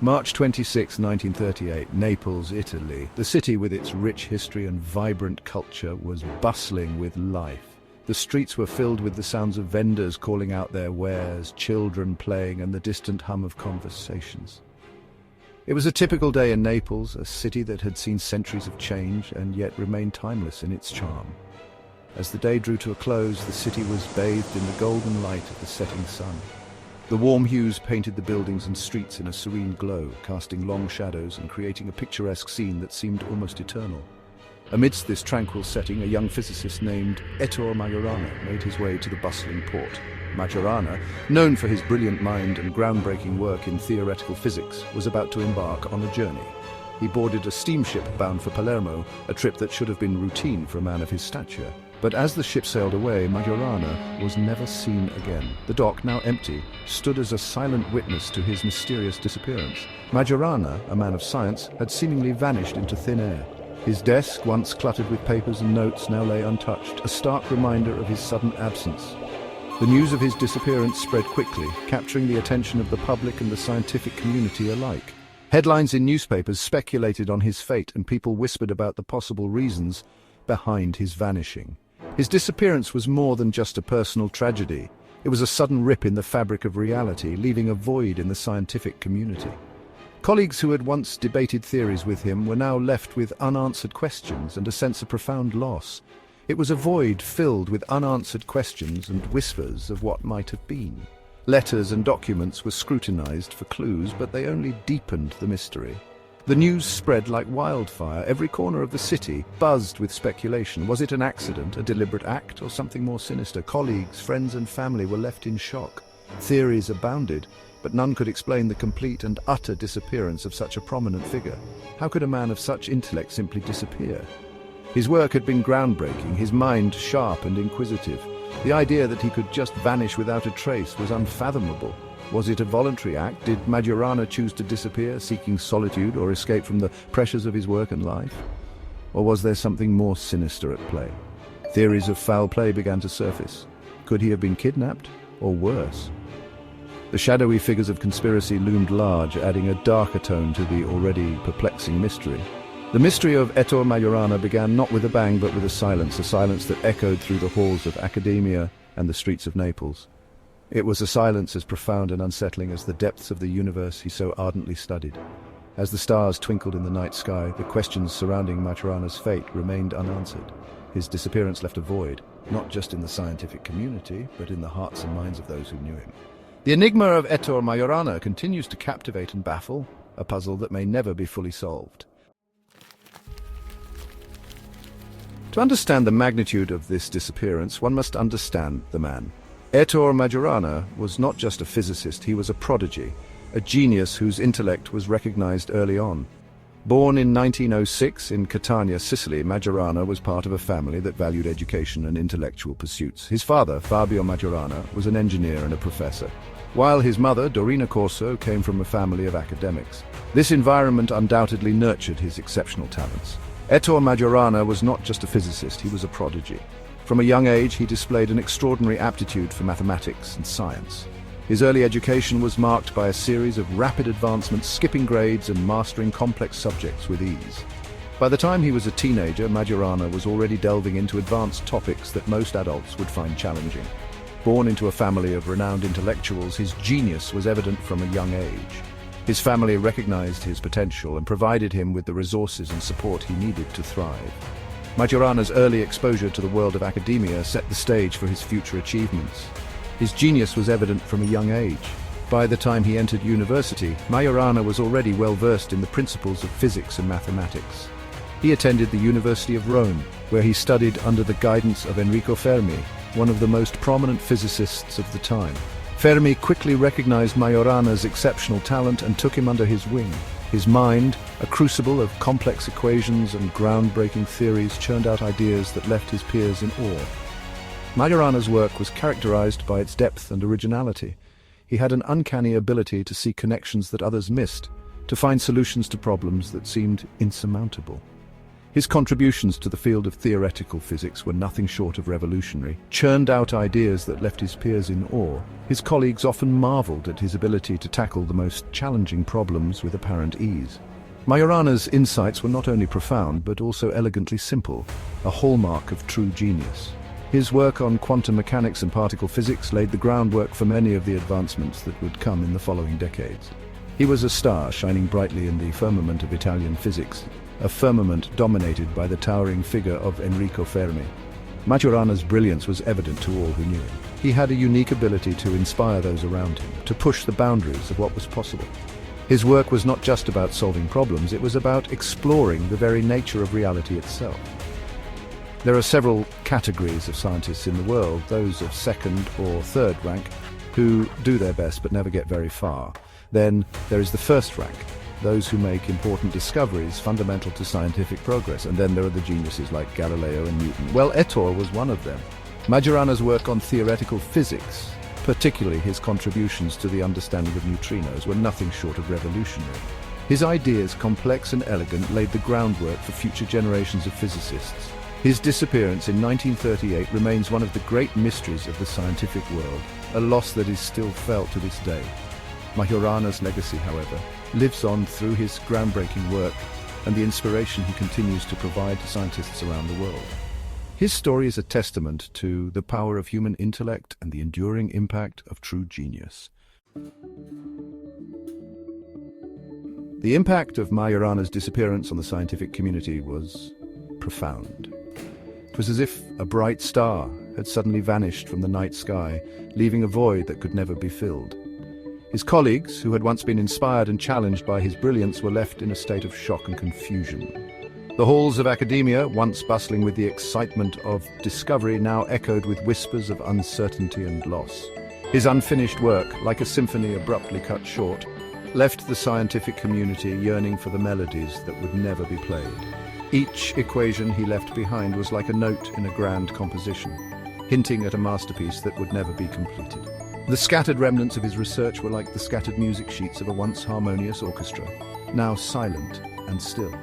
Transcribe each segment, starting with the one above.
March 26, 1938, Naples, Italy. The city, with its rich history and vibrant culture, was bustling with life. The streets were filled with the sounds of vendors calling out their wares, children playing, and the distant hum of conversations. It was a typical day in Naples, a city that had seen centuries of change and yet remained timeless in its charm. As the day drew to a close, the city was bathed in the golden light of the setting sun. The warm hues painted the buildings and streets in a serene glow, casting long shadows and creating a picturesque scene that seemed almost eternal. Amidst this tranquil setting, a young physicist named Ettore Majorana made his way to the bustling port. Majorana, known for his brilliant mind and groundbreaking work in theoretical physics, was about to embark on a journey. He boarded a steamship bound for Palermo, a trip that should have been routine for a man of his stature. But as the ship sailed away, Majorana was never seen again. The dock, now empty, stood as a silent witness to his mysterious disappearance. Majorana, a man of science, had seemingly vanished into thin air. His desk, once cluttered with papers and notes, now lay untouched, a stark reminder of his sudden absence. The news of his disappearance spread quickly, capturing the attention of the public and the scientific community alike. Headlines in newspapers speculated on his fate, and people whispered about the possible reasons behind his vanishing. His disappearance was more than just a personal tragedy. It was a sudden rip in the fabric of reality, leaving a void in the scientific community. Colleagues who had once debated theories with him were now left with unanswered questions and a sense of profound loss. It was a void filled with unanswered questions and whispers of what might have been. Letters and documents were scrutinized for clues, but they only deepened the mystery. The news spread like wildfire. Every corner of the city buzzed with speculation. Was it an accident, a deliberate act, or something more sinister? Colleagues, friends and family were left in shock. Theories abounded, but none could explain the complete and utter disappearance of such a prominent figure. How could a man of such intellect simply disappear? His work had been groundbreaking, his mind sharp and inquisitive. The idea that he could just vanish without a trace was unfathomable. Was it a voluntary act? Did Majorana choose to disappear, seeking solitude or escape from the pressures of his work and life? Or was there something more sinister at play? Theories of foul play began to surface. Could he have been kidnapped? Or worse? The shadowy figures of conspiracy loomed large, adding a darker tone to the already perplexing mystery. The mystery of Ettore Majorana began not with a bang but with a silence that echoed through the halls of academia and the streets of Naples. It was a silence as profound and unsettling as the depths of the universe he so ardently studied. As the stars twinkled in the night sky, the questions surrounding Majorana's fate remained unanswered. His disappearance left a void, not just in the scientific community, but in the hearts and minds of those who knew him. The enigma of Ettore Majorana continues to captivate and baffle, a puzzle that may never be fully solved. To understand the magnitude of this disappearance, one must understand the man. Ettore Majorana was not just a physicist, he was a prodigy, a genius whose intellect was recognized early on. Born in 1906 in Catania, Sicily, Majorana was part of a family that valued education and intellectual pursuits. His father, Fabio Majorana, was an engineer and a professor, while his mother, Dorina Corso, came from a family of academics. This environment undoubtedly nurtured his exceptional talents. Ettore Majorana was not just a physicist, he was a prodigy. From a young age, he displayed an extraordinary aptitude for mathematics and science. His early education was marked by a series of rapid advancements, skipping grades and mastering complex subjects with ease. By the time he was a teenager, Majorana was already delving into advanced topics that most adults would find challenging. Born into a family of renowned intellectuals, his genius was evident from a young age. His family recognized his potential and provided him with the resources and support he needed to thrive. Majorana's early exposure to the world of academia set the stage for his future achievements. His genius was evident from a young age. By the time he entered university, Majorana was already well versed in the principles of physics and mathematics. He attended the University of Rome, where he studied under the guidance of Enrico Fermi, one of the most prominent physicists of the time. Fermi quickly recognized Majorana's exceptional talent and took him under his wing. His mind, a crucible of complex equations and groundbreaking theories, churned out ideas that left his peers in awe. Majorana's work was characterized by its depth and originality. He had an uncanny ability to see connections that others missed, to find solutions to problems that seemed insurmountable. His contributions to the field of theoretical physics were nothing short of revolutionary, churned out ideas that left his peers in awe. His colleagues often marveled at his ability to tackle the most challenging problems with apparent ease. Majorana's insights were not only profound, but also elegantly simple, a hallmark of true genius. His work on quantum mechanics and particle physics laid the groundwork for many of the advancements that would come in the following decades. He was a star shining brightly in the firmament of Italian physics, a firmament dominated by the towering figure of Enrico Fermi. Majorana's brilliance was evident to all who knew him. He had a unique ability to inspire those around him, to push the boundaries of what was possible. His work was not just about solving problems, it was about exploring the very nature of reality itself. There are several categories of scientists in the world, those of second or third rank, who do their best but never get very far. Then there is the first rank, those who make important discoveries fundamental to scientific progress, and then there are the geniuses like Galileo and Newton. Well, Ettore was one of them. Majorana's work on theoretical physics, particularly his contributions to the understanding of neutrinos, were nothing short of revolutionary. His ideas, complex and elegant, laid the groundwork for future generations of physicists. His disappearance in 1938 remains one of the great mysteries of the scientific world, a loss that is still felt to this day. Majorana's legacy, however, lives on through his groundbreaking work and the inspiration he continues to provide to scientists around the world. His story is a testament to the power of human intellect and the enduring impact of true genius. The impact of Majorana's disappearance on the scientific community was profound. It was as if a bright star had suddenly vanished from the night sky, leaving a void that could never be filled. His colleagues, who had once been inspired and challenged by his brilliance, were left in a state of shock and confusion. The halls of academia, once bustling with the excitement of discovery, now echoed with whispers of uncertainty and loss. His unfinished work, like a symphony abruptly cut short, left the scientific community yearning for the melodies that would never be played. Each equation he left behind was like a note in a grand composition, hinting at a masterpiece that would never be completed. The scattered remnants of his research were like the scattered music sheets of a once harmonious orchestra, now silent and still.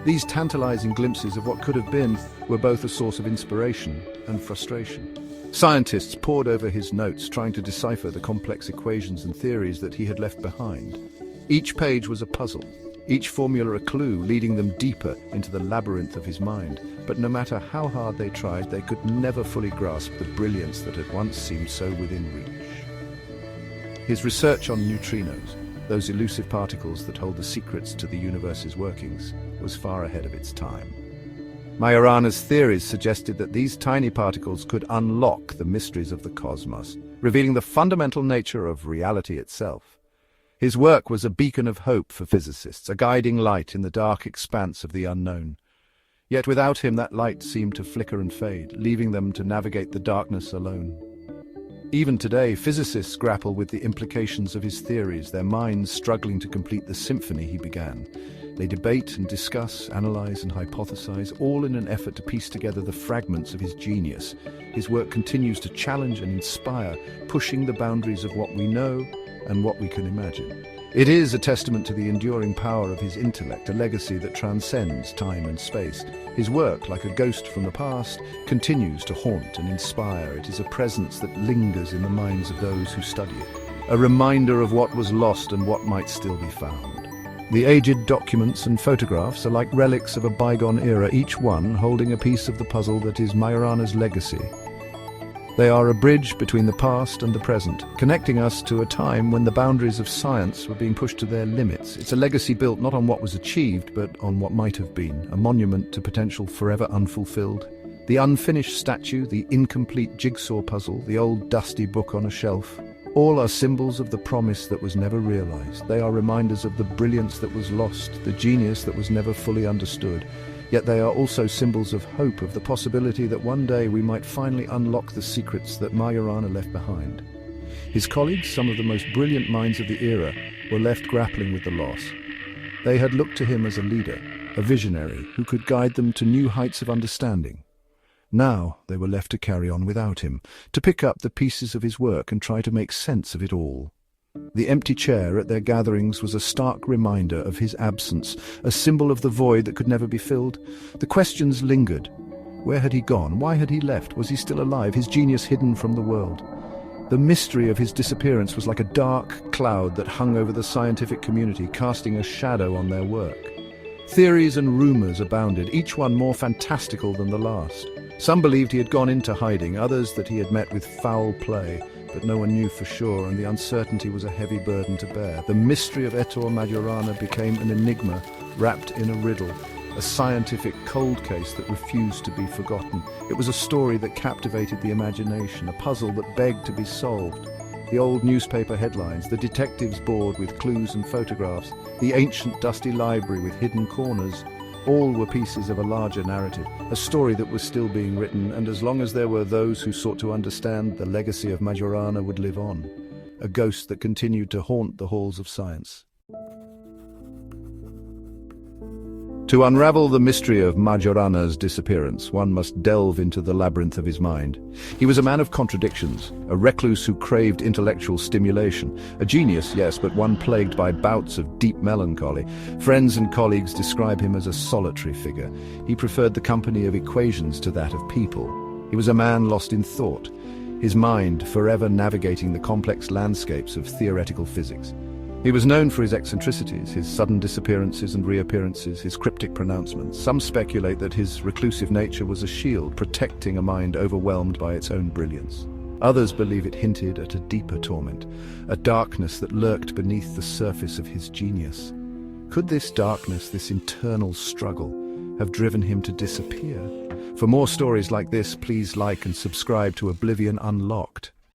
These tantalizing glimpses of what could have been were both a source of inspiration and frustration. Scientists pored over his notes, trying to decipher the complex equations and theories that he had left behind. Each page was a puzzle, each formula a clue, leading them deeper into the labyrinth of his mind. But no matter how hard they tried, they could never fully grasp the brilliance that had once seemed so within reach. His research on neutrinos, those elusive particles that hold the secrets to the universe's workings, was far ahead of its time. Majorana's theories suggested that these tiny particles could unlock the mysteries of the cosmos, revealing the fundamental nature of reality itself. His work was a beacon of hope for physicists, a guiding light in the dark expanse of the unknown. Yet without him, that light seemed to flicker and fade, leaving them to navigate the darkness alone. Even today, physicists grapple with the implications of his theories, their minds struggling to complete the symphony he began. They debate and discuss, analyze and hypothesize, all in an effort to piece together the fragments of his genius. His work continues to challenge and inspire, pushing the boundaries of what we know and what we can imagine. It is a testament to the enduring power of his intellect, a legacy that transcends time and space. His work, like a ghost from the past, continues to haunt and inspire. It is a presence that lingers in the minds of those who study it, a reminder of what was lost and what might still be found. The aged documents and photographs are like relics of a bygone era, each one holding a piece of the puzzle that is Majorana's legacy. They are a bridge between the past and the present, connecting us to a time when the boundaries of science were being pushed to their limits. It's a legacy built not on what was achieved, but on what might have been, a monument to potential forever unfulfilled. The unfinished statue, the incomplete jigsaw puzzle, the old dusty book on a shelf, all are symbols of the promise that was never realized. They are reminders of the brilliance that was lost, the genius that was never fully understood. Yet they are also symbols of hope, of the possibility that one day we might finally unlock the secrets that Majorana left behind. His colleagues, some of the most brilliant minds of the era, were left grappling with the loss. They had looked to him as a leader, a visionary, who could guide them to new heights of understanding. Now they were left to carry on without him, to pick up the pieces of his work and try to make sense of it all. The empty chair at their gatherings was a stark reminder of his absence, a symbol of the void that could never be filled. The questions lingered. Where had he gone? Why had he left? Was he still alive, his genius hidden from the world? The mystery of his disappearance was like a dark cloud that hung over the scientific community, casting a shadow on their work. Theories and rumors abounded, each one more fantastical than the last. Some believed he had gone into hiding, others that he had met with foul play, but no one knew for sure, and the uncertainty was a heavy burden to bear. The mystery of Ettore Majorana became an enigma wrapped in a riddle, a scientific cold case that refused to be forgotten. It was a story that captivated the imagination, a puzzle that begged to be solved. The old newspaper headlines, the detectives' board with clues and photographs, the ancient dusty library with hidden corners, all were pieces of a larger narrative, a story that was still being written, and as long as there were those who sought to understand, the legacy of Majorana would live on, a ghost that continued to haunt the halls of science. To unravel the mystery of Majorana's disappearance, one must delve into the labyrinth of his mind. He was a man of contradictions, a recluse who craved intellectual stimulation. A genius, yes, but one plagued by bouts of deep melancholy. Friends and colleagues describe him as a solitary figure. He preferred the company of equations to that of people. He was a man lost in thought, his mind forever navigating the complex landscapes of theoretical physics. He was known for his eccentricities, his sudden disappearances and reappearances, his cryptic pronouncements. Some speculate that his reclusive nature was a shield, protecting a mind overwhelmed by its own brilliance. Others believe it hinted at a deeper torment, a darkness that lurked beneath the surface of his genius. Could this darkness, this internal struggle, have driven him to disappear? For more stories like this, please like and subscribe to Oblivion Unlocked.